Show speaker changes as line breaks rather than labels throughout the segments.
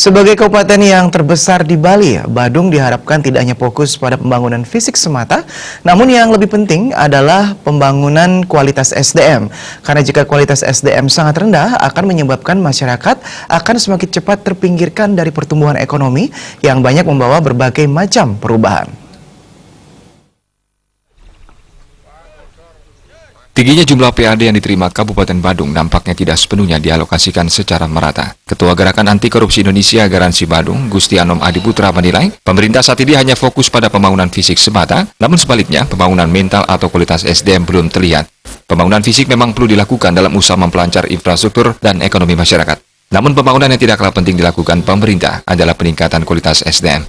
Sebagai kabupaten yang terbesar di Bali, Badung diharapkan tidak hanya fokus pada pembangunan fisik semata, namun yang lebih penting adalah pembangunan kualitas SDM. Karena jika kualitas SDM sangat rendah, akan menyebabkan masyarakat akan semakin cepat terpinggirkan dari pertumbuhan ekonomi yang banyak membawa berbagai macam perubahan.
Tingginya jumlah PAD yang diterima Kabupaten Badung nampaknya tidak sepenuhnya dialokasikan secara merata. Ketua Gerakan Anti Korupsi Indonesia Garansi Badung, Gusti Anom Adiputra menilai, pemerintah saat ini hanya fokus pada pembangunan fisik semata, namun sebaliknya pembangunan mental atau kualitas SDM belum terlihat. Pembangunan fisik memang perlu dilakukan dalam usaha mempelancar infrastruktur dan ekonomi masyarakat. Namun pembangunan yang tidak kalah penting dilakukan pemerintah adalah peningkatan kualitas SDM.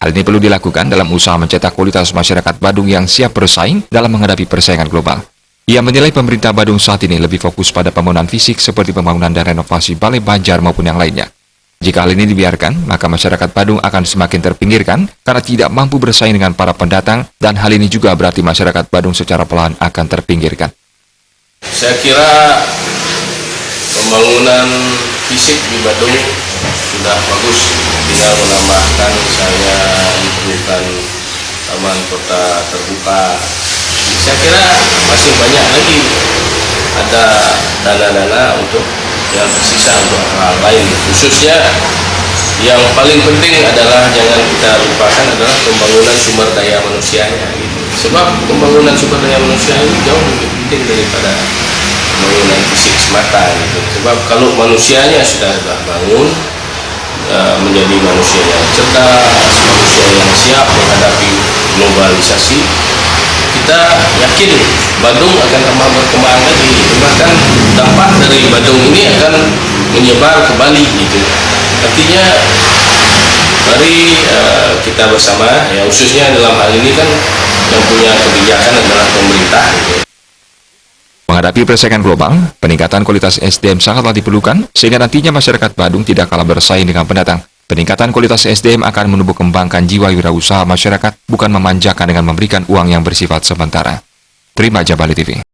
Hal ini perlu dilakukan dalam usaha mencetak kualitas masyarakat Badung yang siap bersaing dalam menghadapi persaingan global. Ia menilai pemerintah Badung saat ini lebih fokus pada pembangunan fisik seperti pembangunan dan renovasi balai banjar maupun yang lainnya. Jika hal ini dibiarkan, maka masyarakat Badung akan semakin terpinggirkan karena tidak mampu bersaing dengan para pendatang, dan hal ini juga berarti masyarakat Badung secara perlahan akan terpinggirkan.
Saya kira pembangunan fisik di Badung sudah bagus, tinggal menambahkan saya diperlukan taman kota terbuka. Saya kira masih banyak lagi ada dana-dana untuk yang tersisa untuk hal lain, khususnya yang paling penting adalah jangan kita lupakan adalah pembangunan sumber daya manusianya gitu. Sebab pembangunan sumber daya manusia ini jauh lebih penting daripada pembangunan fisik semata gitu. Sebab kalau manusianya sudah bangun, menjadi manusia yang cerdas, manusia yang siap menghadapi globalisasi, kita yakin Badung akan tambah berkembang lagi. Bahkan dampak dari Badung ini akan menyebar ke Bali gitu. Artinya mari kita bersama, ya khususnya dalam hal ini kan yang punya kebijakan adalah pemerintah gitu.
Menghadapi persaingan global, peningkatan kualitas SDM sangatlah diperlukan sehingga nantinya masyarakat Badung tidak kalah bersaing dengan pendatang. Peningkatan kualitas SDM akan menumbuh kembangkan jiwa wirausaha masyarakat, bukan memanjakan dengan memberikan uang yang bersifat sementara. Terima Bali TV.